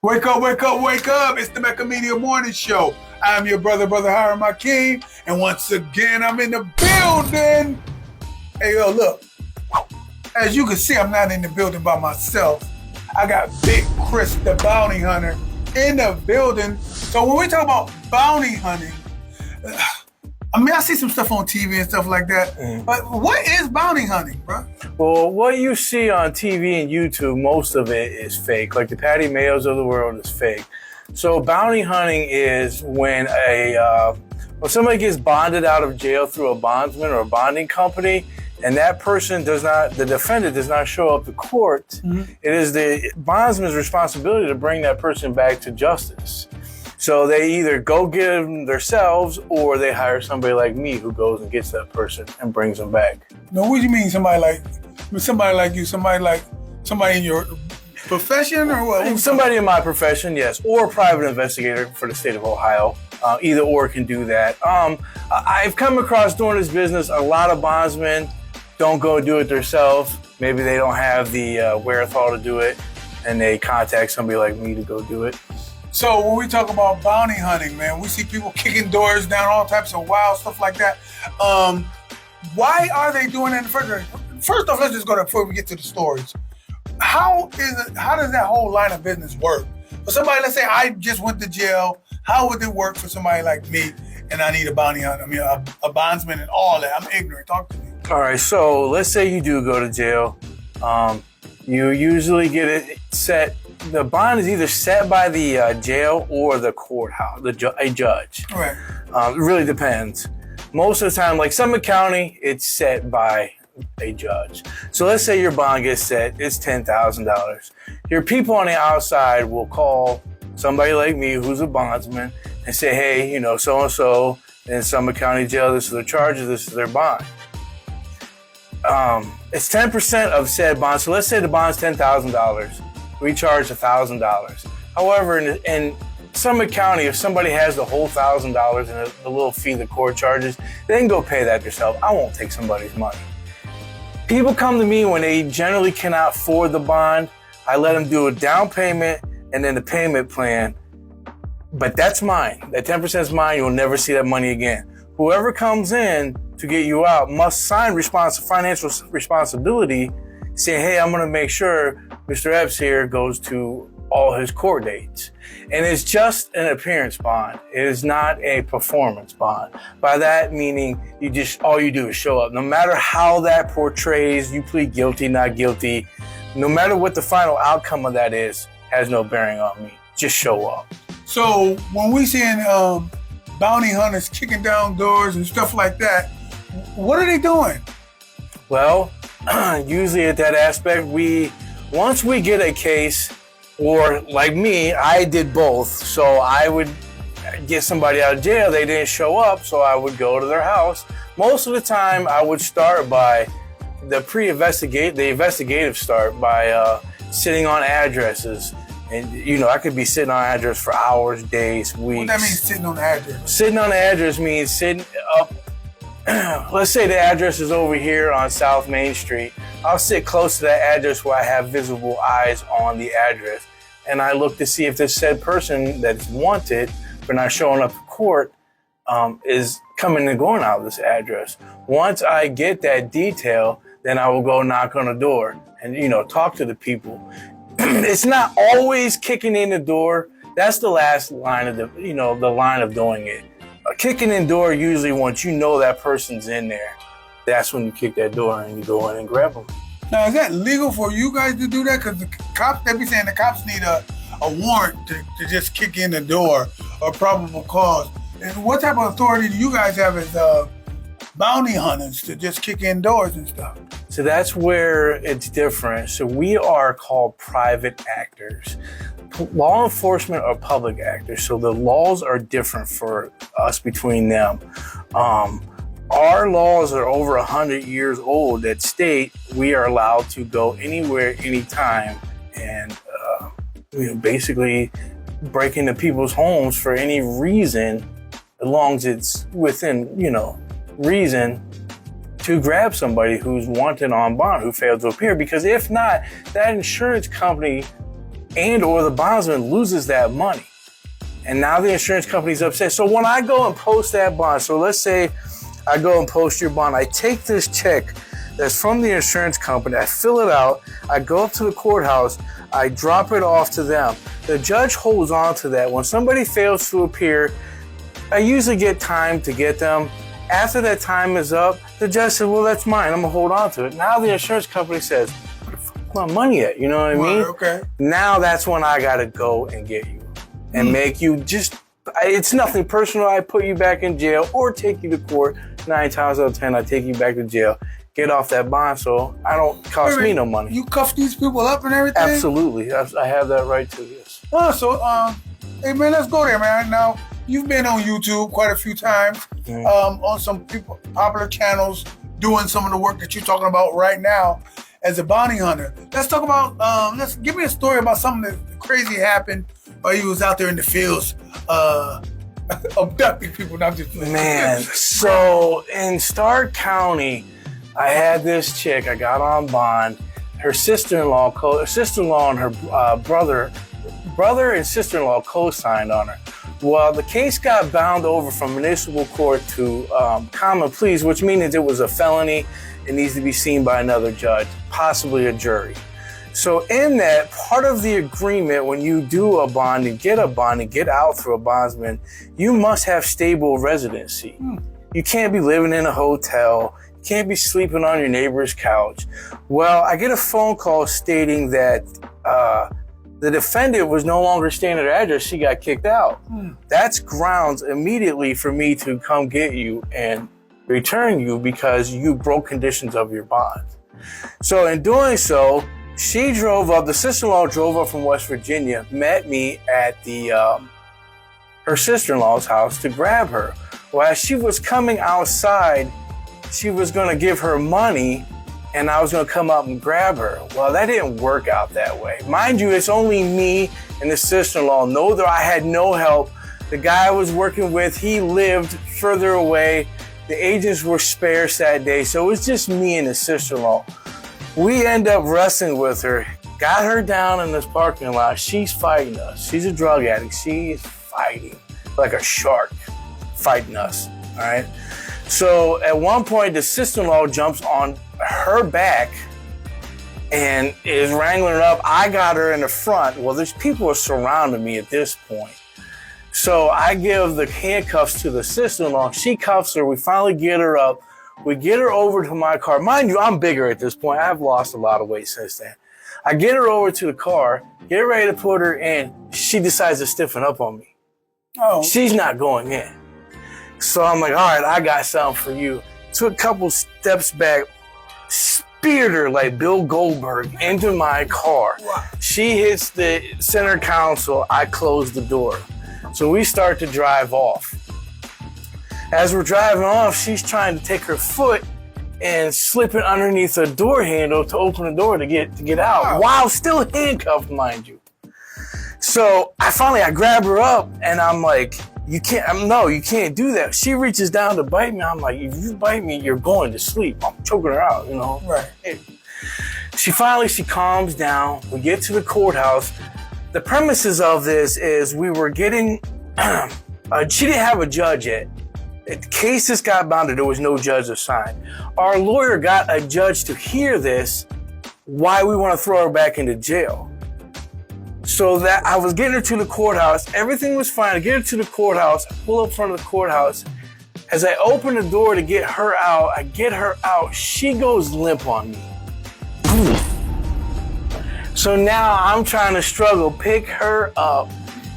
Wake up, wake up, wake up. It's the Mecca Media Morning Show. I'm your brother Hiram Hakeem. And once again, I'm in the building. Hey, yo, look. As you can see, I'm not in the building by myself. I got Big Chris, the bounty hunter, in the building. So when we talk about bounty hunting, I see some stuff on TV and stuff like that, but what is bounty hunting, bro? Well, what you see on TV and YouTube, most of it is fake. Like the Patty Mayos of the world is fake. So bounty hunting is when when somebody gets bonded out of jail through a bondsman or a bonding company, and that person the defendant does not show up to court. It is the bondsman's responsibility to bring that person back to justice. So they either go get them themselves or they hire somebody like me who goes and gets that person and brings them back. Now, what do you mean somebody like you, somebody in your profession or what? Somebody in my profession, yes, or a private investigator for the state of Ohio. Either or can do that. I've come across doing this business, a lot of bondsmen don't go do it themselves. Maybe they don't have the wherewithal to do it and they contact somebody like me to go do it. So when we talk about bounty hunting, man, we see people kicking doors down, all types of wild stuff like that. Why are they doing that in the first place? First off, let's just go there before we get to the stories. How does that whole line of business work? For somebody, let's say I just went to jail, how would it work for somebody like me and I need a bounty hunter, a bondsman and all that? I'm ignorant, talk to me. All right, so let's say you do go to jail. You usually get it set. The bond is either set by the jail or the courthouse, a judge. Right. It really depends. Most of the time, like Summit County, it's set by a judge. So let's say your bond gets set, it's $10,000. Your people on the outside will call somebody like me who's a bondsman and say, hey, so-and-so in Summit County Jail, this is their charges, this is their bond. It's 10% of said bond. So let's say the bond's $10,000. We charge $1,000. However, in Summit County, if somebody has the whole $1,000 and the little fee the court charges, they can go pay that themselves. I won't take somebody's money. People come to me when they generally cannot afford the bond. I let them do a down payment and then the payment plan. But that's mine. That 10% is mine. You'll never see that money again. Whoever comes in to get you out must sign financial responsibility saying, hey, I'm going to make sure Mr. Epps here goes to all his court dates. And it's just an appearance bond. It is not a performance bond. By that meaning, all you do is show up. No matter how that portrays, you plead guilty, not guilty, no matter what the final outcome of that is, has no bearing on me. Just show up. So when we seeing bounty hunters kicking down doors and stuff like that, what are they doing? Well, usually at that aspect, once we get a case, or like me, I did both. So I would get somebody out of jail, they didn't show up, so I would go to their house. Most of the time, I would start by the investigative start by sitting on addresses. And, I could be sitting on address for hours, days, weeks. What that means, sitting on the address? Sitting on the address means sitting up. Let's say the address is over here on South Main Street. I'll sit close to that address where I have visible eyes on the address. And I look to see if this said person that's wanted for not showing up to court is coming and going out of this address. Once I get that detail, then I will go knock on the door and, talk to the people. It's not always kicking in the door. That's the last line of the line of doing it. Kicking in the door, usually once you know that person's in there, that's when you kick that door and you go in and grab them. Now, is that legal for you guys to do that? Because the cops, they be saying the cops need a warrant to just kick in the door or probable cause. And what type of authority do you guys have as bounty hunters to just kick in doors and stuff? So that's where it's different. So we are called private actors. Law enforcement are public actors, so the laws are different for us between them. Our laws are over 100 years old that state we are allowed to go anywhere, anytime, and basically break into people's homes for any reason, as long as it's within, reason to grab somebody who's wanted on bond, who failed to appear. Because if not, that insurance company and or the bondsman loses that money. And now the insurance company's upset. So when I go and post that bond, so let's say I go and post your bond, I take this check that's from the insurance company, I fill it out, I go up to the courthouse, I drop it off to them. The judge holds on to that. When somebody fails to appear, I usually get time to get them. After that time is up, the judge says, well, that's mine. I'm going to hold on to it. Now the insurance company says, where the fuck is my money at? You know what I mean? Okay. Now that's when I got to go and get you and make you just, it's nothing personal. I put you back in jail or take you to court. 9 times out of 10, I take you back to jail. Get off that bond so I don't cost me no money. You cuff these people up and everything? Absolutely. I have that right to, yes. Oh, so, hey, man, let's go there, man. Now, you've been on YouTube quite a few times, on some popular channels, doing some of the work that you're talking about right now as a bounty hunter. Let's talk about, give me a story about something that crazy happened while you was out there in the fields, abducting people, not just... Man, so in Stark County, I had this chick, I got on bond, her sister-in-law and her brother and sister-in-law co-signed on her. Well, the case got bound over from municipal court to common pleas, which means it was a felony. It needs to be seen by another judge, possibly a jury. So in that, part of the agreement, when you do a bond and get out through a bondsman, you must have stable residency. You can't be living in a hotel. You can't be sleeping on your neighbor's couch. Well, I get a phone call stating that the defendant was no longer staying at her address. She got kicked out. That's grounds immediately for me to come get you and return you because you broke conditions of your bond. So in doing so, she drove up, the sister-in-law drove up from West Virginia, met me at her sister-in-law's house to grab her. Well, as she was coming outside, she was gonna give her money and I was gonna come up and grab her. Well, that didn't work out that way. Mind you, it's only me and the sister-in-law. No, I had no help. The guy I was working with, he lived further away. The agents were sparse that day, so it was just me and the sister-in-law. We end up wrestling with her, got her down in this parking lot. She's fighting us. She's a drug addict. She is fighting like a shark, fighting us, all right? So at one point, the sister-in-law jumps on her back and is wrangling her up. I got her in the front. Well, there's people are surrounding me at this point. So I give the handcuffs to the sister-in-law. She cuffs her. We finally get her up. We get her over to my car. Mind you, I'm bigger at this point. I've lost a lot of weight since then. I get her over to the car, get ready to put her in. She decides to stiffen up on me. Oh. She's not going in. So I'm like, all right, I got something for you. Took a couple steps back, speared her like Bill Goldberg into my car. Wow. She hits the center console. I close the door. So we start to drive off. As we're driving off, she's trying to take her foot and slip it underneath the door handle to open the door to get out, wow, while still handcuffed, mind you. So I grab her up and I'm like, you can't do that. She reaches down to bite me. I'm like, if you bite me, you're going to sleep. I'm choking her out, you know? Right. She calms down. We get to the courthouse. The premises of this is we were getting, she didn't have a judge yet. The case just got bounded. There was no judge assigned. Our lawyer got a judge to hear this, why we want to throw her back into jail. So that I was getting her to the courthouse. Everything was fine. I get her to the courthouse. I pull up in front of the courthouse. As I open the door to get her out, I get her out. She goes limp on me. So now I'm trying to struggle, pick her up,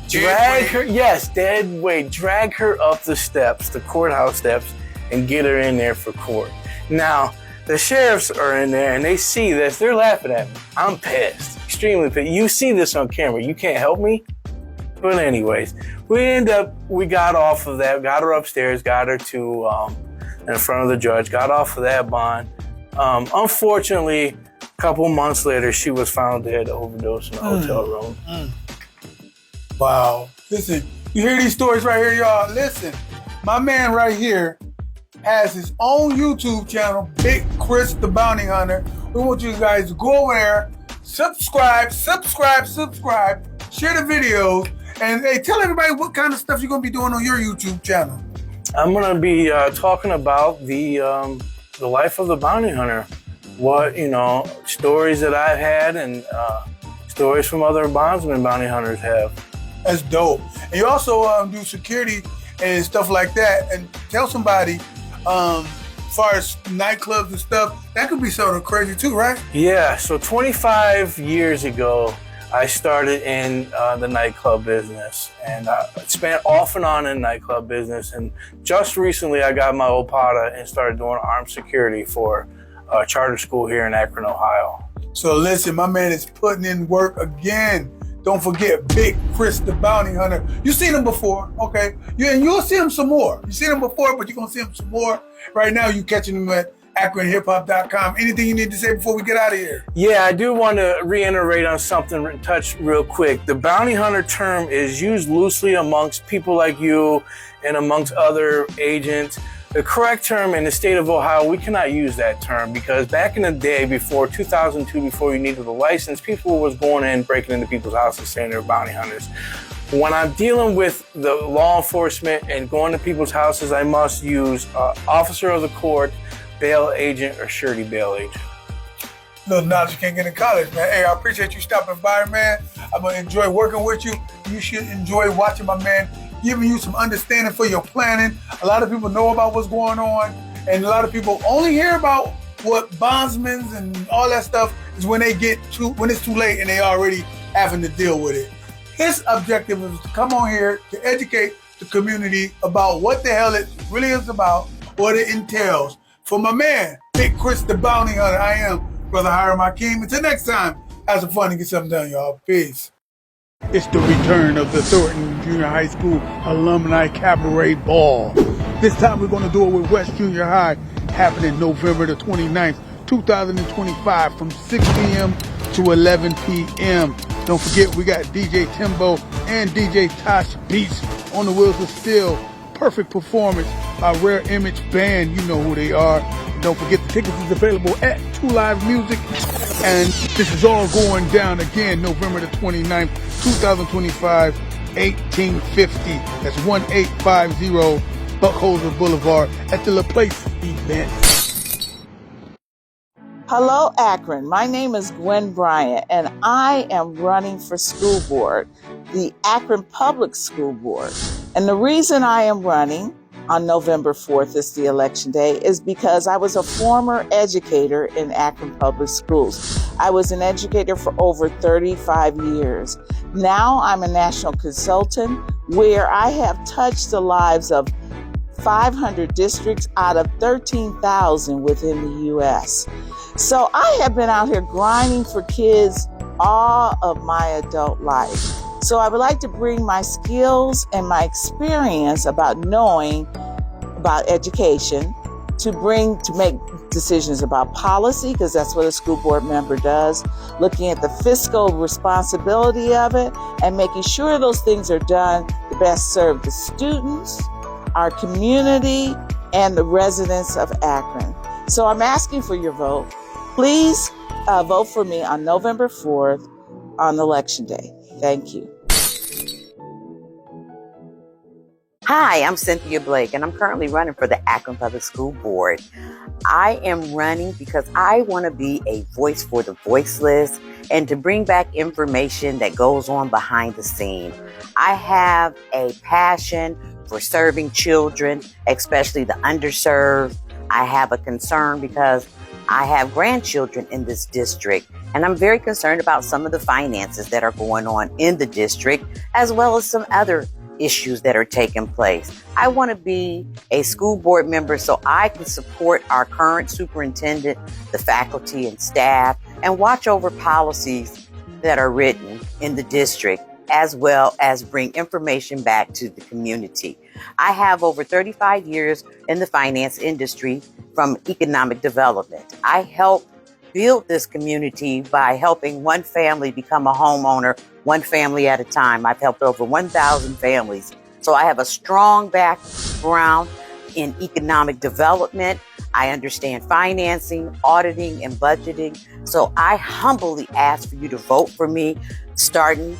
drag her, yes, dead weight, drag her up the steps, the courthouse steps, and get her in there for court. Now, the sheriffs are in there and they see this, they're laughing at me. I'm pissed, extremely pissed. You see this on camera, you can't help me? But anyways, we got off of that, got her upstairs, got her to in front of the judge, got off of that bond. Unfortunately, a couple months later, she was found dead, overdosed in a hotel room. Wow. Listen, you hear these stories right here, y'all. Listen, my man right here has his own YouTube channel, Big Chris the Bounty Hunter. We want you guys to go over there, subscribe. Share the videos. And hey, tell everybody what kind of stuff you're going to be doing on your YouTube channel. I'm going to be talking about the life of the bounty hunter. What, stories that I've had and stories from other bondsmen bounty hunters have. That's dope. And you also do security and stuff like that. And tell somebody, as far as nightclubs and stuff, that could be sort of crazy too, right? Yeah. So 25 years ago, I started in the nightclub business, and I spent off and on in nightclub business. And just recently, I got my Opata and started doing armed security for a charter school here in Akron, Ohio. So listen, my man is putting in work again. Don't forget Big Chris the Bounty Hunter. You've seen him before, okay? And you'll see him some more. You've seen him before, but you're going to see him some more. Right now, you're catching him at AkronHipHop.com. Anything you need to say before we get out of here? Yeah, I do want to reiterate on something, touch real quick. The bounty hunter term is used loosely amongst people like you and amongst other agents. The correct term in the state of Ohio, we cannot use that term because back in the day, before 2002, before you needed a license, people was going in, breaking into people's houses saying they're bounty hunters. When I'm dealing with the law enforcement and going to people's houses, I must use officer of the court, bail agent, or surety bail agent. Little knowledge you can't get in college, man. Hey, I appreciate you stopping by, man. I'm going to enjoy working with you. You should enjoy watching my man giving you some understanding for your planning. A lot of people know about what's going on, and a lot of people only hear about what bondsmen and all that stuff is when when it's too late and they already having to deal with it. His objective is to come on here to educate the community about what the hell it really is about, what it entails. For my man, Big Chris the Bounty Hunter, I am Brother Hiram Hakeem. Until next time, have some fun and get something done, y'all. Peace. It's the return of the Thornton Junior High School Alumni Cabaret Ball. This time we're going to do it with West Junior High, happening November the 29th, 2025 from 6 p.m. to 11 p.m. Don't forget we got DJ Timbo and DJ Tosh Beats on the Wheels of Steel. Perfect performance by Rare Image Band. You know who they are. Don't forget the tickets is available at 2 Live Music. And this is all going down again November the 29th, 2025, 1850. That's 1850 Buckholzer Boulevard at the LaPlace event. Hello, Akron. My name is Gwen Bryant, and I am running for school board, the Akron Public School Board. And the reason I am running on November 4th is the election day is because I was a former educator in Akron Public Schools. I was an educator for over 35 years. Now I'm a national consultant where I have touched the lives of 500 districts out of 13,000 within the U.S. So I have been out here grinding for kids all of my adult life. So I would like to bring my skills and my experience about knowing about education to make decisions about policy, because that's what a school board member does, looking at the fiscal responsibility of it and making sure those things are done to best serve the students, our community, and the residents of Akron. So I'm asking for your vote. Please vote for me on November 4th on Election Day. Thank you. Hi, I'm Cynthia Blake, and I'm currently running for the Akron Public School Board. I am running because I want to be a voice for the voiceless and to bring back information that goes on behind the scene. I have a passion for serving children, especially the underserved. I have a concern because I have grandchildren in this district, and I'm very concerned about some of the finances that are going on in the district, as well as some other issues that are taking place. I want to be a school board member so I can support our current superintendent, the faculty and staff, and watch over policies that are written in the district, as well as bring information back to the community. I have over 35 years in the finance industry from economic development. I helped build this community by helping one family become a homeowner, one family at a time. I've helped over 1,000 families. So I have a strong background in economic development. I understand financing, auditing, and budgeting. So I humbly ask for you to vote for me starting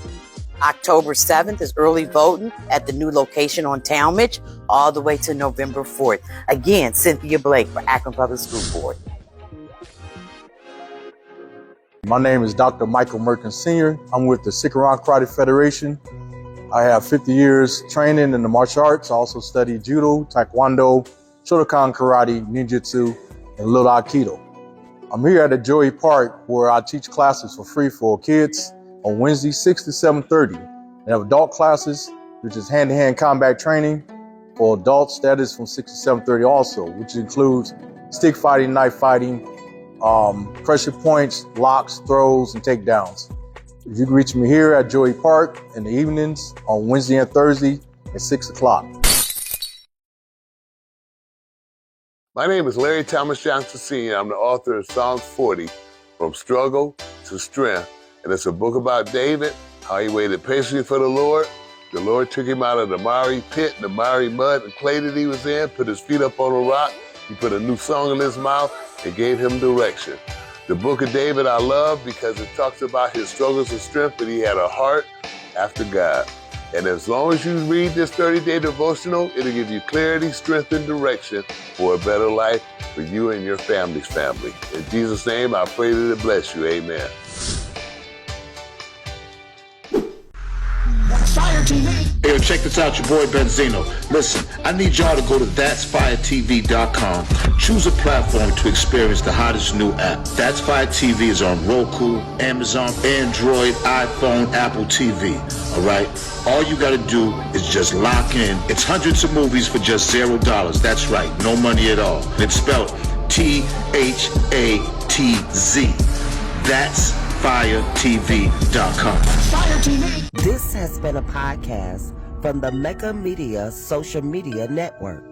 October 7th is early voting at the new location on Talmadge, all the way to November 4th. Again, Cynthia Blake for Akron Public School Board. My name is Dr. Michael Merkin Sr. I'm with the Akron Karate Federation. I have 50 years training in the martial arts. I also studied judo, taekwondo, Shotokan karate, ninjutsu, and little aikido. I'm here at the Joey Park where I teach classes for free for kids on Wednesday, 6 to 7:30. I have adult classes, which is hand-to-hand combat training for adults. That is from 6 to 7:30 also, which includes stick fighting, knife fighting, pressure points, locks, throws, and takedowns. You can reach me here at Joey Park in the evenings on Wednesday and Thursday at 6 o'clock. My name is Larry Thomas Johnson Sr. I'm the author of Psalms 40, From Struggle to Strength. And it's a book about David, how he waited patiently for the Lord. The Lord took him out of the miry pit, the miry mud and clay that he was in, put his feet up on a rock. He put a new song in his mouth and gave him direction. The book of David I love because it talks about his struggles and strength, but he had a heart after God. And as long as you read this 30-day devotional, it'll give you clarity, strength, and direction for a better life for you and your family's family. In Jesus' name, I pray that it bless you. Amen. Hey, yo, check this out, your boy Benzino. Listen, I need y'all to go to that'sfiretv.com. Choose a platform to experience the hottest new app. That's Fire TV is on Roku, Amazon, Android, iPhone, Apple TV. All right? All you got to do is just lock in. It's hundreds of movies for just $0. That's right, no money at all. And it's spelled THATZ. That's FireTV.com. This has been a podcast from the Mecca Media Social Media Network.